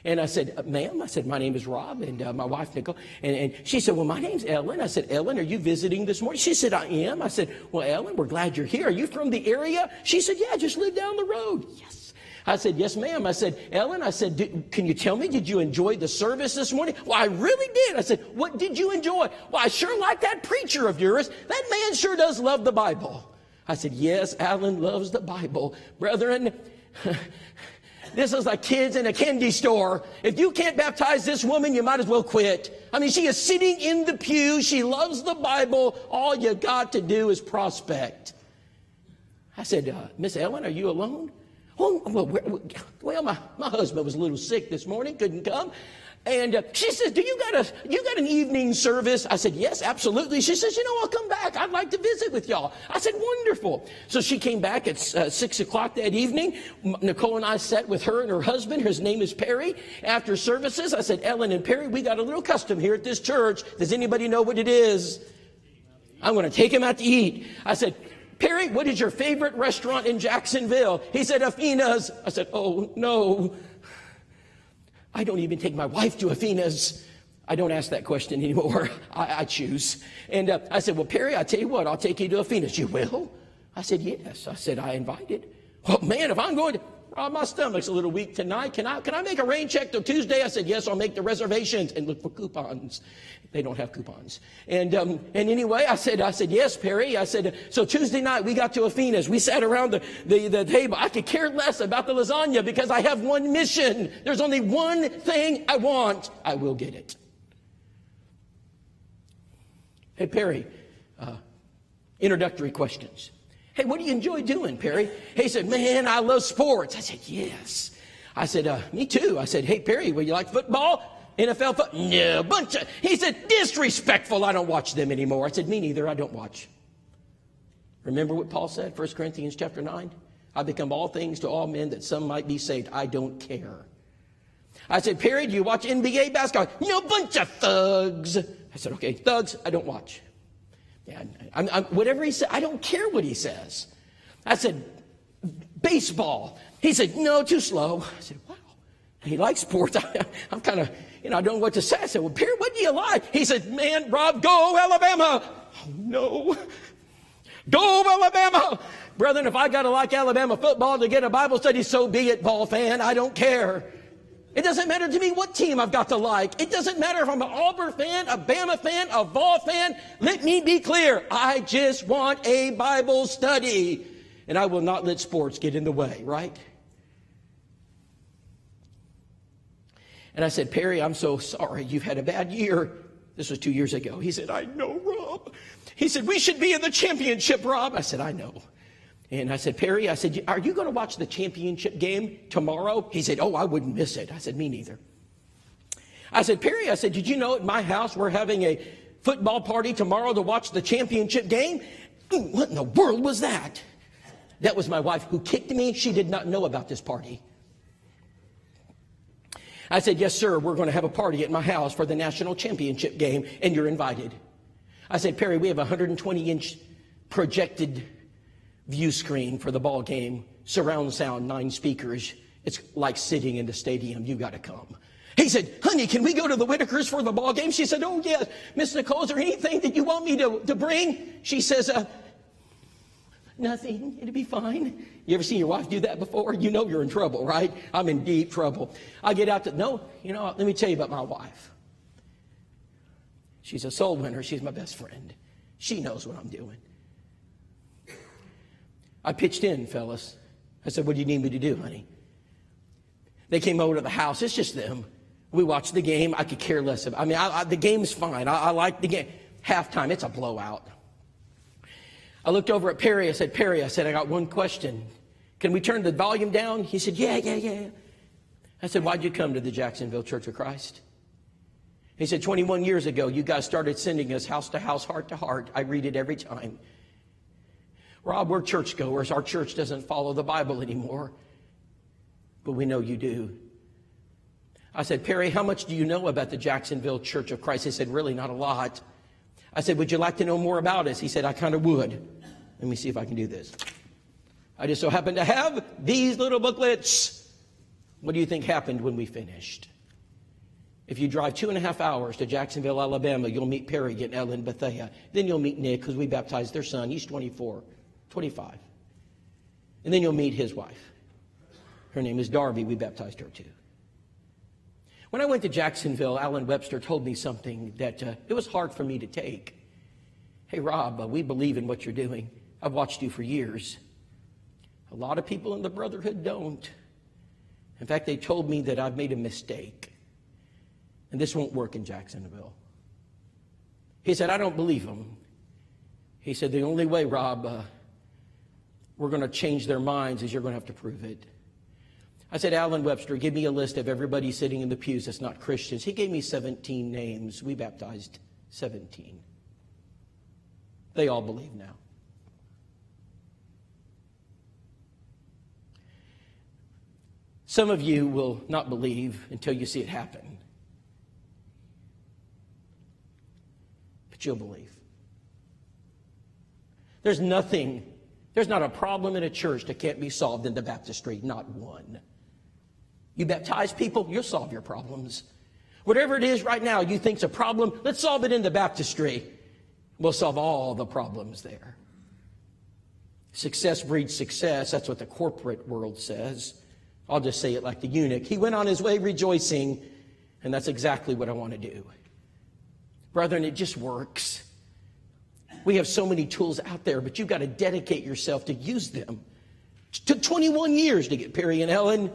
And I said, ma'am, I said, my name is Rob, and my wife, Nicole. And she said, well, my name's Ellen. I said, Ellen, are you visiting this morning? She said, I am. I said, well, Ellen, we're glad you're here. Are you from the area? She said, yeah, I just live down the road. Yes. I said, yes, ma'am. I said, Ellen, I said, can you tell me, did you enjoy the service this morning? Well, I really did. I said, what did you enjoy? Well, I sure like that preacher of yours. That man sure does love the Bible. I said, yes, Alan loves the Bible. Brethren, this is like kids in a candy store. If you can't baptize this woman, you might as well quit. I mean, she is sitting in the pew. She loves the Bible. All you got to do is prospect. I said, Miss Ellen, are you alone? Oh, well, my husband was a little sick this morning, couldn't come. And she says, you got an evening service? I said, yes, absolutely. She says, I'll come back. I'd like to visit with y'all. I said, wonderful. So she came back at 6 o'clock that evening. Nicole and I sat with her and her husband. His name is Perry. After services, I said, Ellen and Perry, we got a little custom here at this church. Does anybody know what it is? I'm going to take him out to eat. I said, Perry, what is your favorite restaurant in Jacksonville? He said, Afina's. I said, oh, no. I don't even take my wife to Afina's. I don't ask that question anymore. I choose. And I said, well, Perry, I tell you what, I'll take you to Afina's. You will? I said, yes. I said, I invited. Oh, man, if I'm going to, my stomach's a little weak tonight. Can I make a rain check till Tuesday? I said, yes, I'll make the reservations and look for coupons. They don't have coupons. And anyway, I said, yes, Perry. I said, so Tuesday night we got to Afina's. We sat around the table. I could care less about the lasagna because I have one mission. There's only one thing I want. I will get it. Hey, Perry, introductory questions. Hey, what do you enjoy doing, Perry? He said, man, I love sports. I said, yes. I said, me too. I said, hey, Perry, will you like football? NFL football? No, bunch of... He said, disrespectful. I don't watch them anymore. I said, me neither. I don't watch. Remember what Paul said, 1 Corinthians chapter 9? I become all things to all men that some might be saved. I don't care. I said, Perry, do you watch NBA basketball? No, bunch of thugs. I said, okay, thugs, I don't watch. Yeah, whatever he said, I don't care what he says. I said, baseball. He said, no, too slow. I said, wow. He likes sports. I'm kind of, I don't know what to say. I said, well, Perry, what do you like? He said, man, Rob, go Alabama. Oh, no. Go Alabama. Brethren, if I got to like Alabama football to get a Bible study, so be it, Ball fan. I don't care. It doesn't matter to me what team I've got to like. It doesn't matter if I'm an Auburn fan, a Bama fan, a Vol fan. Let me be clear. I just want a Bible study. And I will not let sports get in the way, right? And I said, Perry, I'm so sorry. You've had a bad year. This was 2 years ago. He said, I know, Rob. He said, we should be in the championship, Rob. I said, I know. And I said, Perry, I said, are you going to watch the championship game tomorrow? He said, oh, I wouldn't miss it. I said, me neither. I said, Perry, I said, did you know at my house we're having a football party tomorrow to watch the championship game? What in the world was that? That was my wife who kicked me. She did not know about this party. I said, yes, sir, we're going to have a party at my house for the national championship game, and you're invited. I said, Perry, we have a 120-inch projected view screen for the ball game, surround sound, 9 speakers. It's like sitting in the stadium. You got to come. He said, honey, can we go to the Whitakers for the ball game? She said, oh, yes. Miss Nicole, is there anything that you want me to bring? She says, nothing. It'll be fine. You ever seen your wife do that before? You know you're in trouble, right? I'm in deep trouble. I get out no, let me tell you about my wife. She's a soul winner. She's my best friend. She knows what I'm doing. I pitched in, fellas. I said, what do you need me to do, honey? They came over to the house. It's just them. We watched the game. I could care less about it. The game's fine. I like the game. Halftime, it's a blowout. I looked over at Perry. I said, Perry, I got one question. Can we turn the volume down? He said, yeah. I said, why'd you come to the Jacksonville Church of Christ? He said, 21 years ago, you guys started sending us house to house, heart to heart. I read it every time. Rob, we're churchgoers. Our church doesn't follow the Bible anymore. But we know you do. I said, Perry, how much do you know about the Jacksonville Church of Christ? He said, really not a lot. I said, would you like to know more about us? He said, I kind of would. Let me see if I can do this. I just so happen to have these little booklets. What do you think happened when we finished? If you drive 2.5 hours to Jacksonville, Alabama, you'll meet Perry and Ellen Bethea. Then you'll meet Nick, because we baptized their son. He's 25. And then you'll meet his wife. Her name is Darby. We baptized her too. When I went to Jacksonville, Alan Webster told me something that it was hard for me to take. Hey, Rob, we believe in what you're doing. I've watched you for years. A lot of people in the brotherhood don't. In fact, they told me that I've made a mistake. And this won't work in Jacksonville. He said, I don't believe them. He said, the only way, Rob, we're going to change their minds is you're going to have to prove it. I said, Alan Webster, give me a list of everybody sitting in the pews that's not Christians. He gave me 17 names. We baptized 17. They all believe now. Some of you will not believe until you see it happen. But you'll believe. There's not a problem in a church that can't be solved in the baptistry, not one. You baptize people, you'll solve your problems. Whatever it is right now you think's a problem, let's solve it in the baptistry. We'll solve all the problems there. Success breeds success. That's what the corporate world says. I'll just say it like the eunuch. He went on his way rejoicing, and that's exactly what I want to do. Brethren, it just works. We have so many tools out there, but you've got to dedicate yourself to use them. It took 21 years to get Perry and Ellen.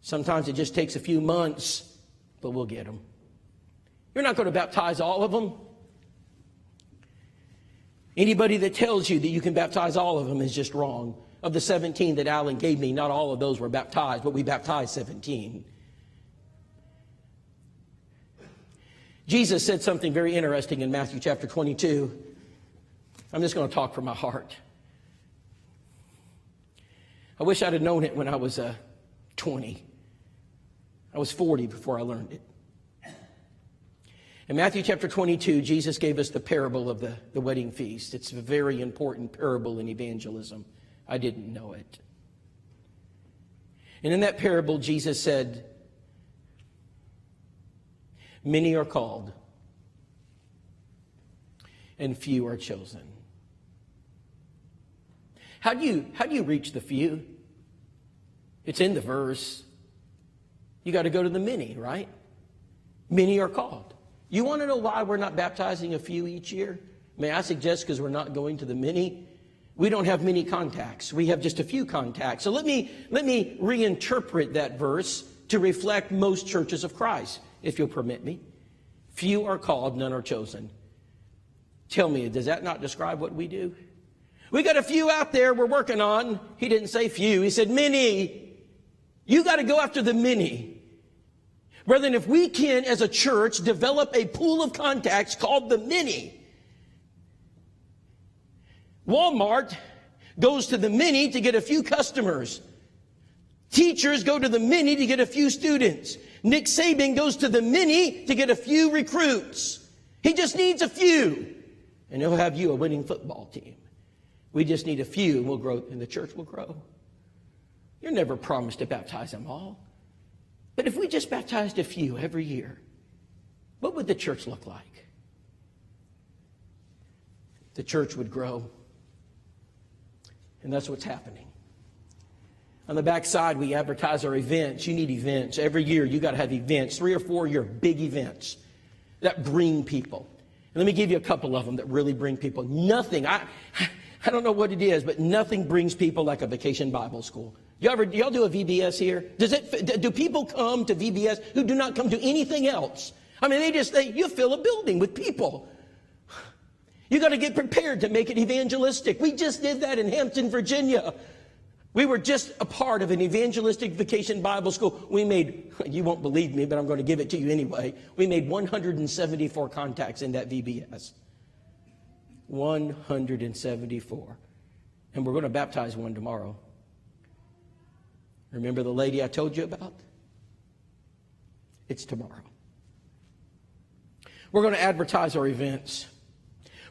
Sometimes it just takes a few months, but we'll get them. You're not going to baptize all of them. Anybody that tells you that you can baptize all of them is just wrong. Of the 17 that Alan gave me, not all of those were baptized, but we baptized 17. Jesus said something very interesting in Matthew chapter 22. I'm just going to talk from my heart. I wish I'd have known it when I was 20. I was 40 before I learned it. In Matthew chapter 22, Jesus gave us the parable of the wedding feast. It's a very important parable in evangelism. I didn't know it. And in that parable, Jesus said, many are called, and few are chosen. How do you reach the few? It's in the verse. You got to go to the many, right? Many are called. You want to know why we're not baptizing a few each year? May I suggest because we're not going to the many? We don't have many contacts. We have just a few contacts. So let me reinterpret that verse to reflect most churches of Christ, if you'll permit me. Few are called, none are chosen. Tell me, does that not describe what we do? We got a few out there we're working on. He didn't say few. He said many. You got to go after the many. Brethren, if we can, as a church, develop a pool of contacts called the many. Walmart goes to the many to get a few customers. Teachers go to the many to get a few students. Nick Saban goes to the many to get a few recruits. He just needs a few, and he'll have you a winning football team. We just need a few, and we'll grow, and the church will grow. You're never promised to baptize them all. But if we just baptized a few every year, what would the church look like? The church would grow. And that's what's happening. On the back side, we advertise our events. You need events. Every year, you got to have events, 3 or 4 year big events that bring people. And let me give you a couple of them that really bring people. Nothing, I don't know what it is, but nothing brings people like a vacation Bible school. Y'all do a VBS here? Do people come to VBS who do not come to anything else? I mean, you fill a building with people. You got to get prepared to make it evangelistic. We just did that in Hampton, Virginia. We were just a part of an evangelistic vacation Bible school. We made, you won't believe me, but I'm going to give it to you anyway. We made 174 contacts in that VBS. 174. And we're going to baptize one tomorrow. Remember the lady I told you about? It's tomorrow. We're going to advertise our events.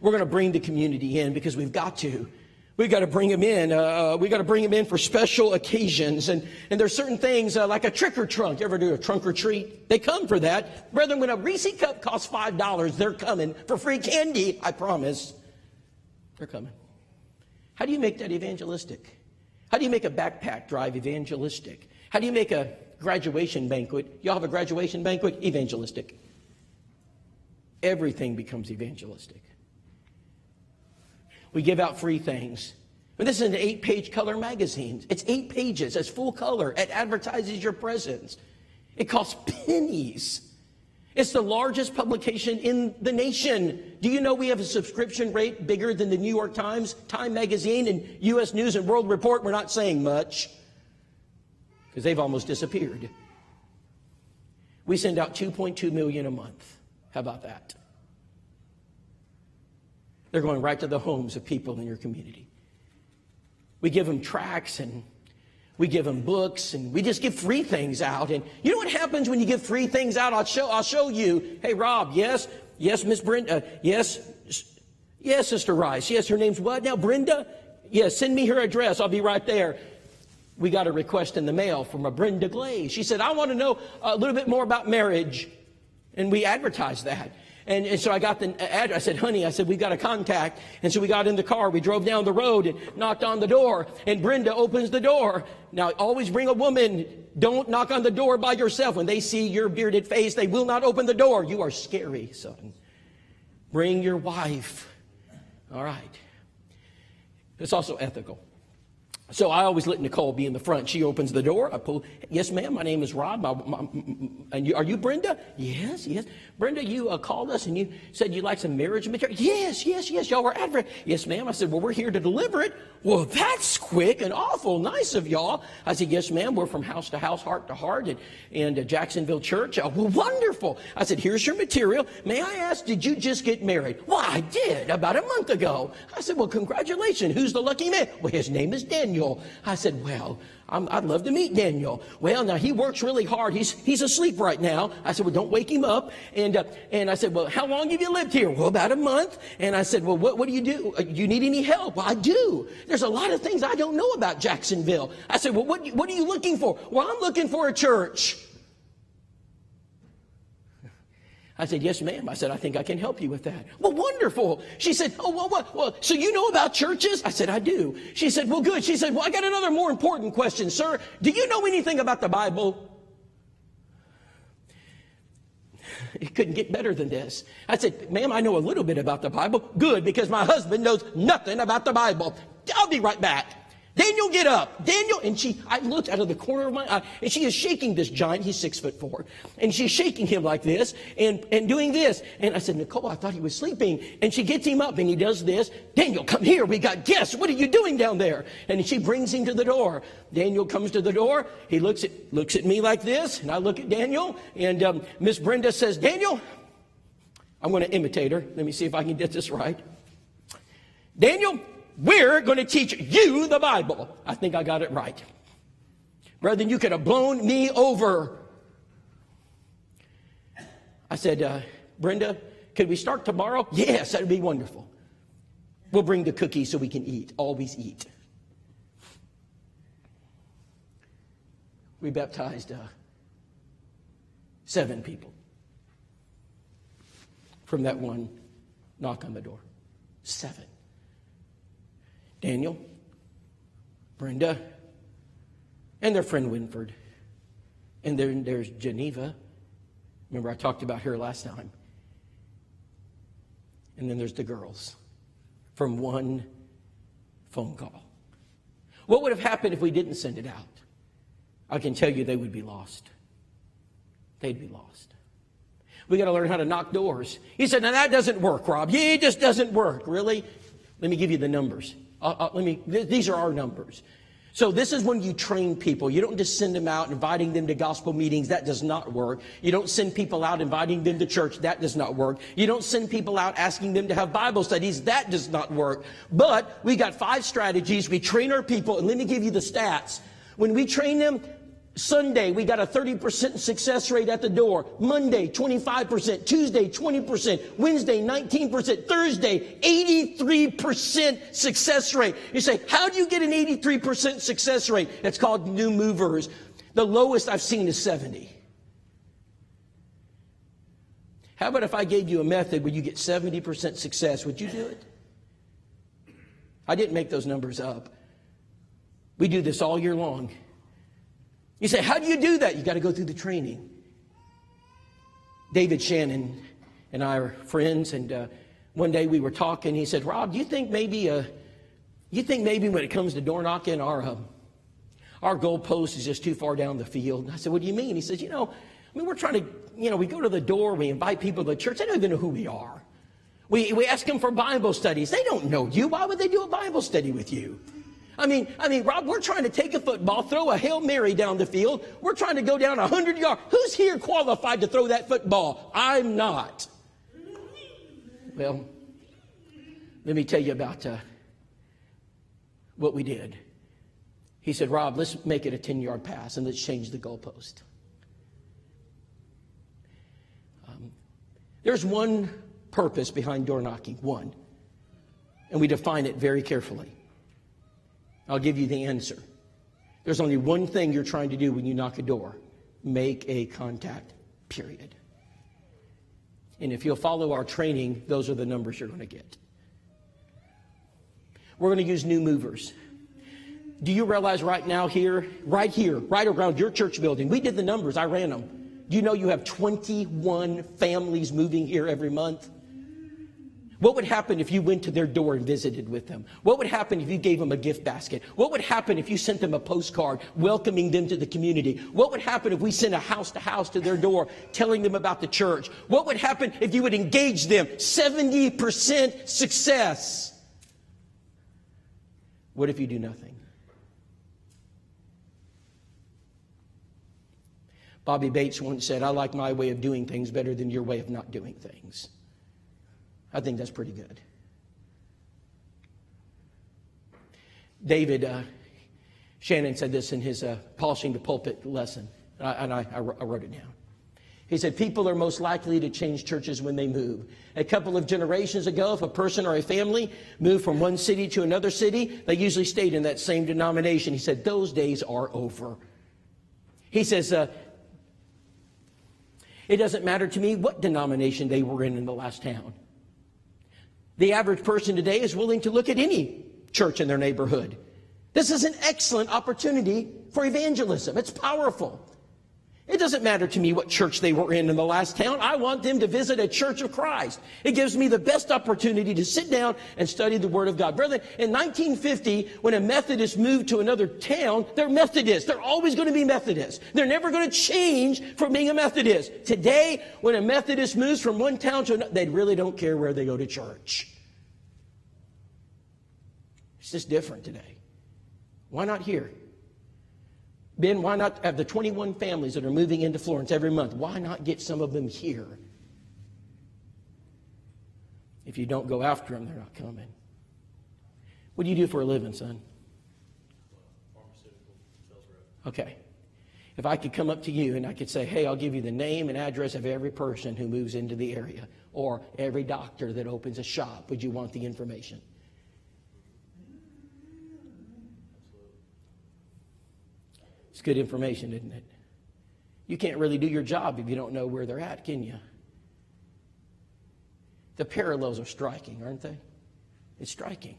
We're going to bring the community in because we've got to. We've got to bring them in. We've got to bring them in for special occasions. And there's certain things like a trick or trunk. You ever do a trunk or treat? They come for that. Brethren, when a Reese cup costs $5, they're coming for free candy, I promise. They're coming. How do you make that evangelistic? How do you make a backpack drive evangelistic? How do you make a graduation banquet? Y'all have a graduation banquet? Evangelistic. Everything becomes evangelistic. We give out free things. But this is an 8-page color magazine. It's 8 pages. It's full color. It advertises your presence. It costs pennies. It's the largest publication in the nation. Do you know we have a subscription rate bigger than the New York Times, Time Magazine, and U.S. News and World Report? We're not saying much because they've almost disappeared. We send out 2.2 million a month. How about that? They're going right to the homes of people in your community. We give them tracts and we give them books and we just give free things out. And you know what happens when you give free things out? I'll show you. Hey, Rob, yes, Miss Brenda, yes, Sister Rice. Yes, her name's what now? Brenda? Yes, send me her address. I'll be right there. We got a request in the mail from a Brenda Glaze. She said, I want to know a little bit more about marriage. And we advertised that. And so I got the address. I said, honey, we've got a contact. And so we got in the car. We drove down the road and knocked on the door. And Brenda opens the door. Now, always bring a woman. Don't knock on the door by yourself. When they see your bearded face, they will not open the door. You are scary, son. Bring your wife. All right. It's also ethical. So I always let Nicole be in the front. She opens the door. I pull. Yes, ma'am. My name is Rob. And are you Brenda? Yes. Brenda, you called us and you said you'd like some marriage material. Yes. Y'all were advertising. Yes, ma'am. I said, well, we're here to deliver it. Well, that's quick and awful nice of y'all. I said, yes, ma'am. We're from house to house, heart to heart, and Jacksonville Church. Oh, well, wonderful. I said, here's your material. May I ask, did you just get married? Well, I did about a month ago. I said, well, congratulations. Who's the lucky man? Well, his name is Daniel. I said, well, I'd love to meet Daniel. Well, now he works really hard. He's asleep right now. I said, well, don't wake him up. And I said, well, how long have you lived here? Well, about a month. And I said, well, what do you do? Do you need any help? Well, I do. There's a lot of things I don't know about Jacksonville. I said, well, what are you looking for? Well, I'm looking for a church. I said, yes, ma'am. I said, I think I can help you with that. Well, wonderful. She said, oh, well, so you know about churches? I said, I do. She said, well, good. She said, well, I got another more important question, sir. Do you know anything about the Bible? It couldn't get better than this. I said, ma'am, I know a little bit about the Bible. Good, because my husband knows nothing about the Bible. I'll be right back. Daniel, get up. Daniel. And I looked out of the corner of my eye, and she is shaking this giant. He's 6'4". And she's shaking him like this and doing this. And I said, Nicole, I thought he was sleeping. And she gets him up and he does this. Daniel, come here. We got guests. What are you doing down there? And she brings him to the door. Daniel comes to the door. He looks at me like this. And I look at Daniel. And Miss Brenda says, Daniel, I'm going to imitate her. Let me see if I can get this right. Daniel, we're going to teach you the Bible. I think I got it right. Brethren, you could have blown me over. I said, Brenda, could we start tomorrow? Yes, that would be wonderful. We'll bring the cookies so we can eat. Always eat. We baptized 7 people from that one knock on the door. 7. Daniel, Brenda, and their friend Winford. And then there's Geneva. Remember, I talked about her last time. And then there's the girls from one phone call. What would have happened if we didn't send it out? I can tell you they would be lost. They'd be lost. We got to learn how to knock doors. He said, now that doesn't work, Rob. Yeah, it just doesn't work. Really? Let me give you the numbers. These are our numbers. So this is when you train people. You don't just send them out, inviting them to gospel meetings. That does not work. You don't send people out, inviting them to church. That does not work. You don't send people out, asking them to have Bible studies. That does not work. But we got 5 strategies. We train our people. And let me give you the stats. When we train them, Sunday, we got a 30% success rate at the door. Monday, 25%. Tuesday, 20%. Wednesday, 19%. Thursday, 83% success rate. You say, how do you get an 83% success rate? It's called new movers. The lowest I've seen is 70. How about if I gave you a method where you get 70% success? Would you do it? I didn't make those numbers up. We do this all year long. You say, how do you do that? You got to go through the training. David Shannon and I are friends, and one day we were talking. He said, Rob, do you think maybe when it comes to door knocking, our goalpost is just too far down the field? And I said, what do you mean? He says, we're trying to, we go to the door, we invite people to the church. They don't even know who we are. We ask them for Bible studies. They don't know you. Why would they do a Bible study with you? I mean, Rob, we're trying to take a football, throw a Hail Mary down the field. We're trying to go down 100 yards. Who's here qualified to throw that football? I'm not. Well, let me tell you about what we did. He said, Rob, let's make it a 10-yard pass and let's change the goalpost. There's one purpose behind door knocking, one. And we define it very carefully. I'll give you the answer. There's only one thing you're trying to do when you knock a door. Make a contact, period. And if you'll follow our training, those are the numbers you're going to get. We're going to use new movers. Do you realize right now right around your church building, we did the numbers, I ran them. Do you know you have 21 families moving here every month? What would happen if you went to their door and visited with them? What would happen if you gave them a gift basket? What would happen if you sent them a postcard welcoming them to the community? What would happen if we sent a house to their door telling them about the church? What would happen if you would engage them? 70% success. What if you do nothing? Bobby Bates once said, I like my way of doing things better than your way of not doing things. I think that's pretty good. David Shannon said this in his Polishing the Pulpit lesson, and I wrote it down. He said, people are most likely to change churches when they move. A couple of generations ago, if a person or a family moved from one city to another city, they usually stayed in that same denomination. He said, those days are over. He says, it doesn't matter to me what denomination they were in the last town. The average person today is willing to look at any church in their neighborhood. This is an excellent opportunity for evangelism. It's powerful. It doesn't matter to me what church they were in the last town. I want them to visit a church of Christ. It gives me the best opportunity to sit down and study the Word of God. Brethren, in 1950, when a Methodist moved to another town, they're Methodists. They're always going to be Methodists. They're never going to change from being a Methodist. Today, when a Methodist moves from one town to another, they really don't care where they go to church. It's just different today. Why not here? Ben, why not have the 21 families that are moving into Florence every month? Why not get some of them here? If you don't go after them, they're not coming. What do you do for a living, son? Pharmaceutical sales rep. Okay. If I could come up to you and I could say, hey, I'll give you the name and address of every person who moves into the area or every doctor that opens a shop, would you want the information? It's good information, isn't it? You can't really do your job if you don't know where they're at, can you? The parallels are striking, aren't they? It's striking.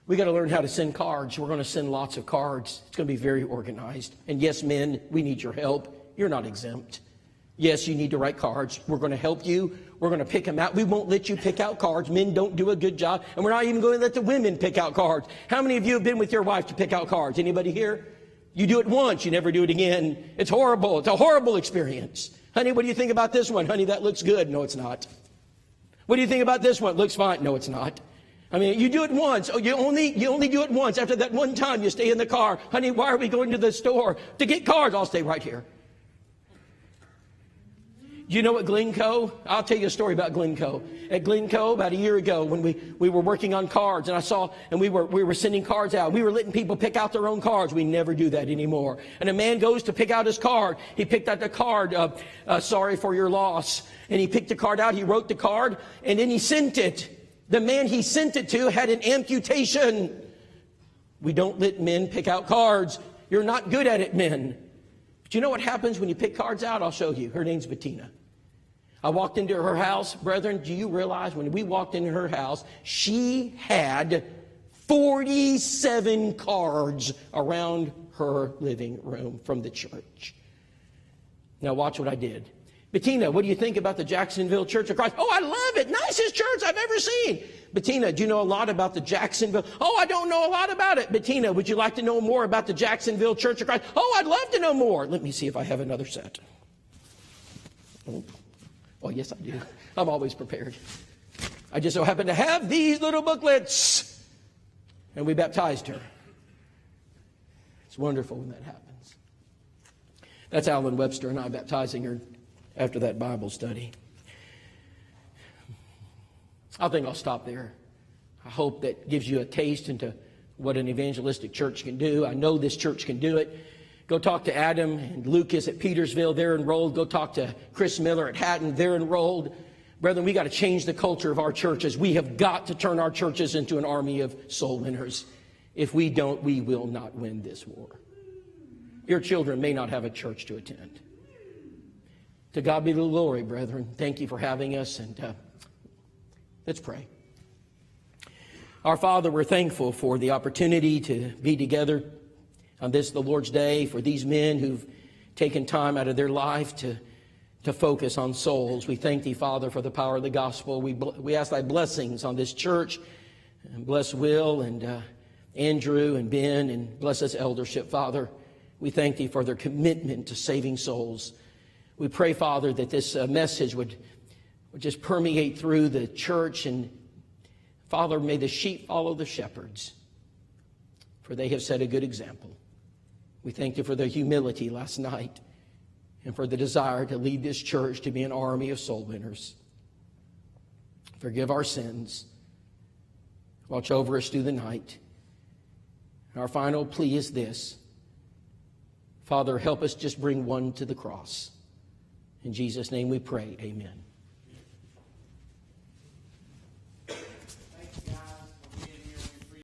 We got to learn how to send cards. We're going to send lots of cards. It's going to be very organized. And yes, men, we need your help. You're not exempt. Yes, you need to write cards. We're going to help you. We're going to pick them out. We won't let you pick out cards. Men don't do a good job. And we're not even going to let the women pick out cards. How many of you have been with your wife to pick out cards? Anybody here? You do it once. You never do it again. It's horrible. It's a horrible experience. Honey, what do you think about this one? Honey, that looks good. No, it's not. What do you think about this one? It looks fine. No, it's not. I mean, you do it once. Oh, you only do it once. After that one time, you stay in the car. Honey, why are we going to the store? To get cards. I'll stay right here. Do you know what Glencoe? I'll tell you a story about Glencoe. At Glencoe, about a year ago, when we were working on cards, and we were sending cards out. We were letting people pick out their own cards. We never do that anymore. And a man goes to pick out his card. He picked out the card, sorry for your loss. And he picked the card out. He wrote the card, and then he sent it. The man he sent it to had an amputation. We don't let men pick out cards. You're not good at it, men. But you know what happens when you pick cards out? I'll show you. Her name's Bettina. I walked into her house. Brethren, do you realize when we walked into her house, she had 47 cards around her living room from the church. Now watch what I did. Bettina, what do you think about the Jacksonville Church of Christ? Oh, I love it. Nicest church I've ever seen. Bettina, do you know a lot about the Jacksonville? Oh, I don't know a lot about it. Bettina, would you like to know more about the Jacksonville Church of Christ? Oh, I'd love to know more. Let me see if I have another set. Oh, yes, I do. I'm always prepared. I just so happen to have these little booklets. And we baptized her. It's wonderful when that happens. That's Alan Webster and I baptizing her after that Bible study. I think I'll stop there. I hope that gives you a taste into what an evangelistic church can do. I know this church can do it. Go talk to Adam and Lucas at Petersville. They're enrolled. Go talk to Chris Miller at Hatton. They're enrolled. Brethren, we got to change the culture of our churches. We have got to turn our churches into an army of soul winners. If we don't, we will not win this war. Your children may not have a church to attend. To God be the glory, brethren. Thank you for having us, and let's pray. Our Father, we're thankful for the opportunity to be together on this, the Lord's Day, for these men who've taken time out of their life to focus on souls. We thank Thee, Father, for the power of the gospel. We ask Thy blessings on this church, and bless Will and Andrew and Ben, and bless us eldership, Father. We thank Thee for their commitment to saving souls. We pray, Father, that this message would just permeate through the church. And, Father, may the sheep follow the shepherds, for they have set a good example. We thank You for their humility last night and for the desire to lead this church to be an army of soul winners. Forgive our sins. Watch over us through the night. Our final plea is this. Father, help us just bring one to the cross. In Jesus' name we pray, amen.